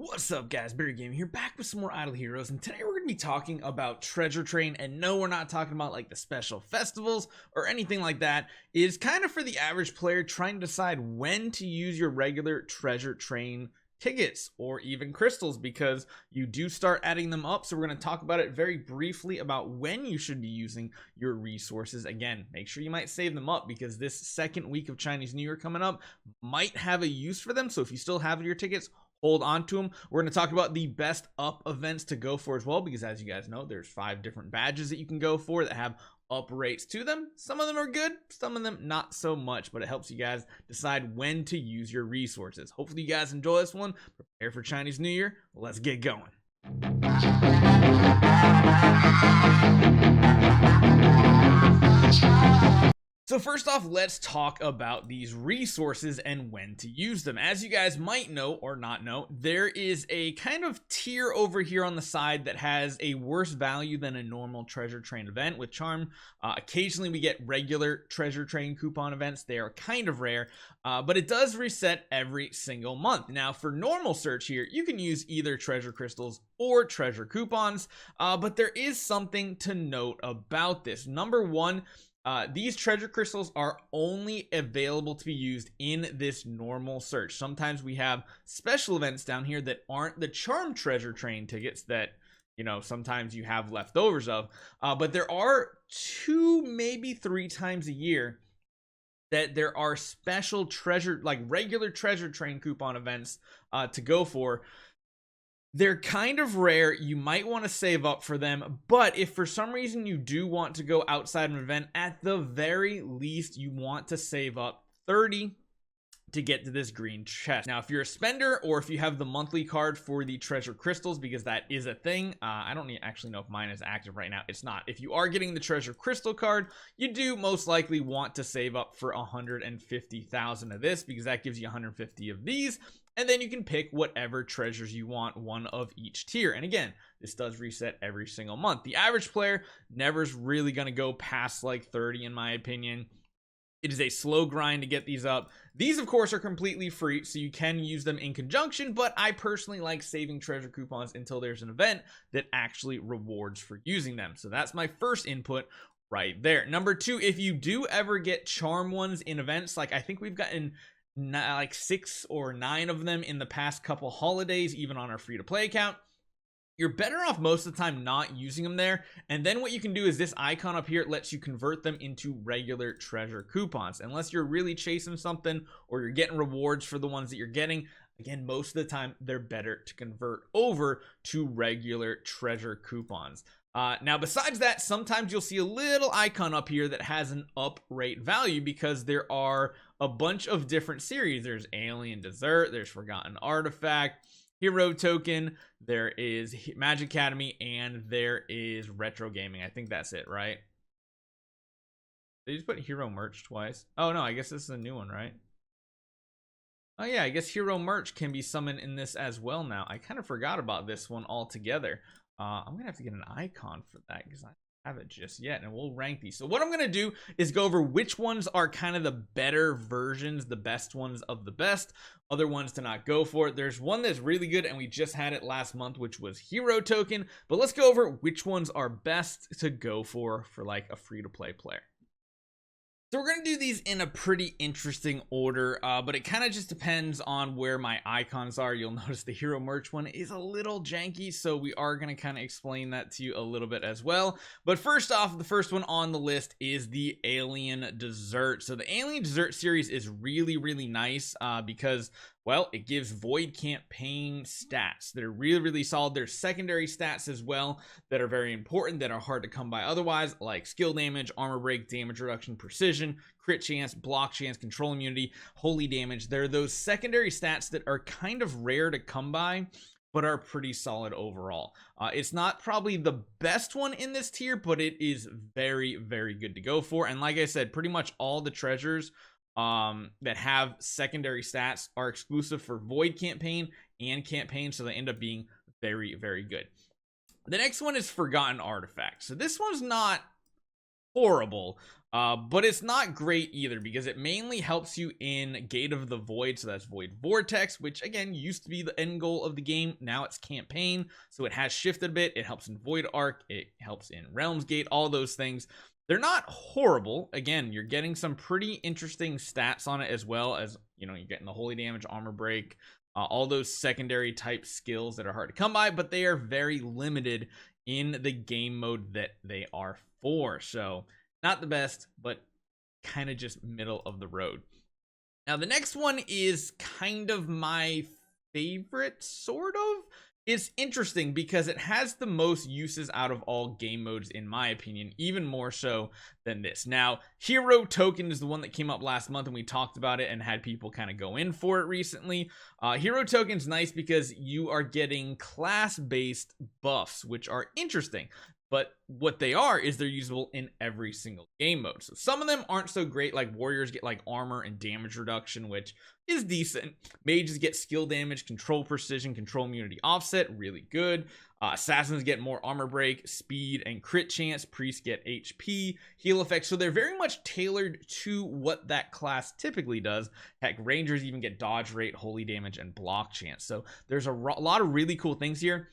What's up, guys? Barry Gaming here, back with some more Idle Heroes, and today we're going to be talking about Treasure Train. And no, we're not talking about like the special festivals or anything like that. It's kind of for the average player trying to decide when to use your regular Treasure Train tickets or even crystals, because you do start adding them up. So we're going to talk about it very briefly about when you should be using your resources. Again, make sure you might save them up, because this second week of Chinese New Year coming up might have a use for them. So if you still have your tickets, hold on to them. We're going to talk about the best up events to go for as well, because as you guys know, there's 5 different badges that you can go for that have up rates to them. Some of them are good, some of them not so much, but it helps you guys decide when to use your resources. Hopefully you guys enjoy this one. Prepare for Chinese New Year. Let's get going. So first off, let's talk about these resources and when to use them. As you guys might know or not know, there is a kind of tier over here on the side that has a worse value than a normal Treasure Train event with Charm. Occasionally we get regular Treasure Train coupon events. They are kind of rare, but it does reset every single month. Now for normal search here, you can use either treasure crystals or treasure coupons, but there is something to note about this. Number one, these treasure crystals are only available to be used in this normal search. Sometimes we have special events down here that aren't the Charm Treasure Train tickets that, you know, sometimes you have leftovers of, but there are 2, maybe 3 times a year that there are special treasure, like regular Treasure Train coupon events to go for. They're kind of rare. You might want to save up for them, but if for some reason you do want to go outside an event, at the very least you want to save up 30 to get to this green chest. Now if you're a spender, or if you have the monthly card for the treasure crystals, because that is a thing, I don't actually know if mine is active right now. It's not. If you are getting the treasure crystal card, you do most likely want to save up for 150,000 of this, because that gives you 150 of these, and then you can pick whatever treasures you want, one of each tier. And again, this does reset every single month. The average player never's really going to go past like 30 in my opinion. It is a slow grind to get these up. These, of course, are completely free, so you can use them in conjunction, but I personally like saving treasure coupons until there's an event that actually rewards for using them. So that's my first input right there. Number 2, if you do ever get charm ones in events, like I think we've gotten like 6 or 9 of them in the past couple holidays, even on our free-to-play account, you're better off most of the time not using them there. And then what you can do is this icon up here, it lets you convert them into regular treasure coupons, unless you're really chasing something or you're getting rewards for the ones that you're getting. Again, most of the time they're better to convert over to regular treasure coupons. Now besides that, sometimes you'll see a little icon up here that has an up rate value, because there are a bunch of different series. There's Alien Dessert, there's Forgotten Artifact, Hero Token, there is Magic Academy, and there is Retro Gaming. I think that's it, right? They just put Hero Merch twice. Oh no, I guess this is a new one, right? Oh yeah, I guess Hero Merch can be summoned in this as well now. I kind of forgot about this one altogether. I'm gonna have to get an icon for that, because I don't have it just yet, and we'll rank these. So what I'm gonna do is go over which ones are kind of the better versions, the best ones of the best, other ones to not go for. There's one that's really good, and we just had it last month, which was Hero Token, but let's go over which ones are best to go for like a free-to-play player. So we're going to do these in a pretty interesting order, but it kind of just depends on where my icons are. You'll notice the Hero Merch one is a little janky, so we are going to kind of explain that to you a little bit as well. But first off, the first one on the list is the Alien Dessert. So the Alien Dessert series is really, really nice because, well, it gives Void Campaign stats that are really, really solid. There's secondary stats as well that are very important, that are hard to come by otherwise, like skill damage, armor break, damage reduction, precision, crit chance, block chance, control immunity, holy damage. There are those secondary stats that are kind of rare to come by, but are pretty solid overall. It's not probably the best one in this tier, but it is very, very good to go for. And like I said, pretty much all the treasures that have secondary stats are exclusive for Void Campaign and Campaign, so they end up being very, very good. The next one is Forgotten Artifact. So this one's not horrible. But it's not great either because it mainly helps you in Gate of the Void. So that's Void Vortex, which again used to be the end goal of the game. Now it's campaign. So it has shifted a bit. It helps in Void Arc. It helps in Realms Gate, all those things. They're not horrible. Again, you're getting some pretty interesting stats on it as well as, you know, you're getting the Holy Damage, Armor Break, all those secondary type skills that are hard to come by, but they are very limited in the game mode that they are for. So not the best, but kind of just middle of the road. Now, the next one is kind of my favorite, sort of. It's interesting because it has the most uses out of all game modes, in my opinion, even more so than this. Now, Hero Token is the one that came up last month, and we talked about it and had people kind of go in for it recently. Hero Token's nice because you are getting class-based buffs, which are interesting. But what they are is they're usable in every single game mode. So some of them aren't so great, like warriors get like armor and damage reduction, which is decent. Mages get skill damage, control precision, control immunity offset, really good. Assassins get more armor break, speed, and crit chance. Priests get HP, heal effects. So they're very much tailored to what that class typically does. Heck, rangers even get dodge rate, holy damage, and block chance. So there's a lot of really cool things here.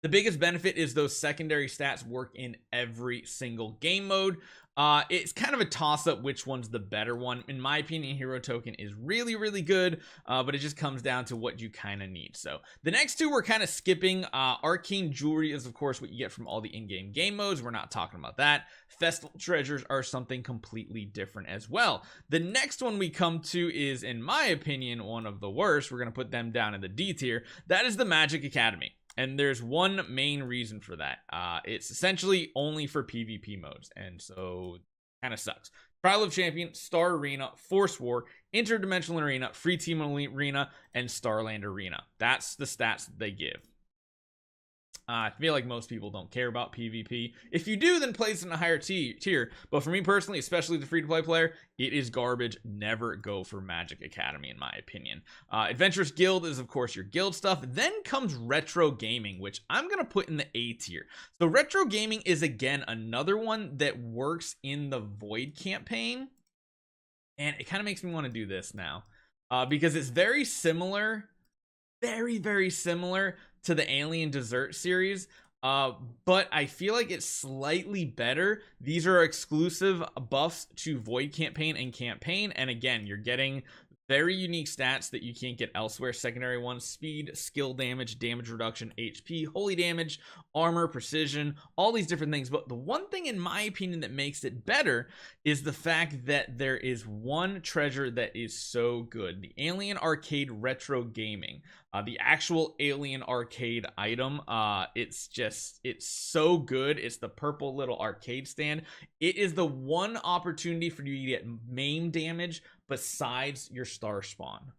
The biggest benefit is those secondary stats work in every single game mode. It's kind of a toss-up which one's the better one. In my opinion, Hero Token is really, really good, but it just comes down to what you kind of need. So the next two we're kind of skipping. Arcane Jewelry is, of course, what you get from all the in-game game modes. We're not talking about that. Festival Treasures are something completely different as well. The next one we come to is, in my opinion, one of the worst. We're going to put them down in the D tier. That is the Magic Academy. And there's one main reason for that. It's essentially only for PvP modes, and so kind of sucks. Trial of Champion, Star Arena, Force War, Interdimensional Arena, Free Team Arena, and Starland Arena. That's the stats that they give. I feel like most people don't care about PvP. If you do, then place it in a higher tier. But for me personally, especially the free-to-play player, it is garbage. Never go for Magic Academy, in my opinion. Adventurous Guild is, of course, your guild stuff. Then comes Retro Gaming, which I'm going to put in the A tier. So Retro Gaming is, again, another one that works in the Void campaign. And it kind of makes me want to do this now. Because it's very similar, very, very similar to the Alien Dessert series, but I feel like it's slightly better. These are exclusive buffs to Void campaign and campaign, and again, you're getting very unique stats that you can't get elsewhere. Secondary ones: speed, skill damage, damage reduction, HP, holy damage, armor, precision, all these different things. But the one thing, in my opinion, that makes it better is the fact that there is one treasure that is so good: the Alien Arcade Retro Gaming. The actual Alien Arcade item, it's so good. It's the purple little arcade stand. It is the one opportunity for you to get maim damage besides your star spawn.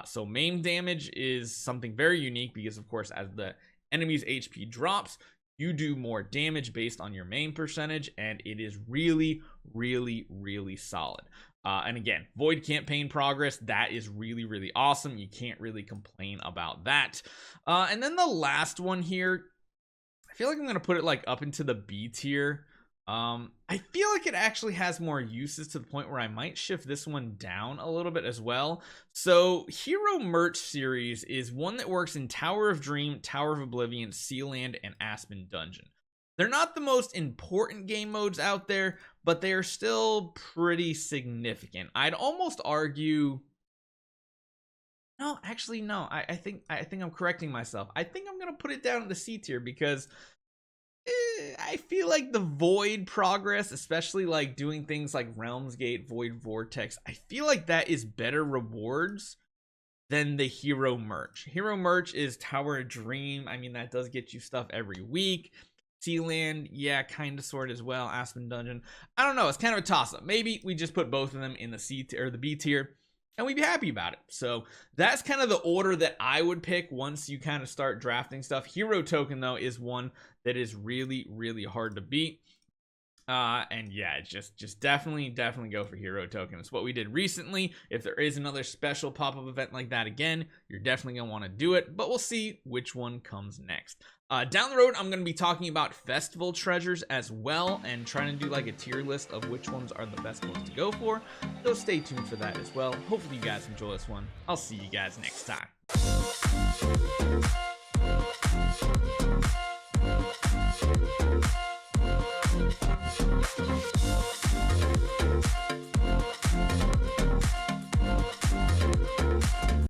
So maim damage is something very unique because, of course, as the enemy's HP drops, you do more damage based on your maim percentage, and it is really, really, really solid. And again, Void campaign progress, that is really, really awesome. You can't really complain about that. And then the last one here, I feel like I'm going to put it like up into the B tier. I feel like it actually has more uses to the point where I might shift this one down a little bit as well. So Hero Merch series is one that works in Tower of Dream, Tower of Oblivion, Sealand, and Aspen Dungeon. They're not the most important game modes out there, but they are still pretty significant. I'd almost argue... No, actually, no. I think I'm correcting myself. I think I'm going to put it down in the C tier because I feel like the Void progress, especially like doing things like Realms Gate, Void Vortex, I feel like that is better rewards than the Hero Merch. Hero Merch is Tower of Dream. I mean, that does get you stuff every week. Sealand, yeah, kind of, sort as well. Aspen Dungeon, I don't know. It's kind of a toss-up. Maybe we just put both of them in the C tier or the B tier, and we'd be happy about it. So that's kind of the order that I would pick once you kind of start drafting stuff. Hero Token, though, is one that is really, really hard to beat. And yeah, just definitely go for hero token. It's what we did recently. If there is another special pop-up event like that again, you're definitely gonna want to do it, but we'll see which one comes next. Down the road, I'm going to be talking about festival treasures as well, and trying to do like a tier list of which ones are the best ones to go for. So stay tuned for that as well. Hopefully you guys enjoy this one. I'll see you guys next time.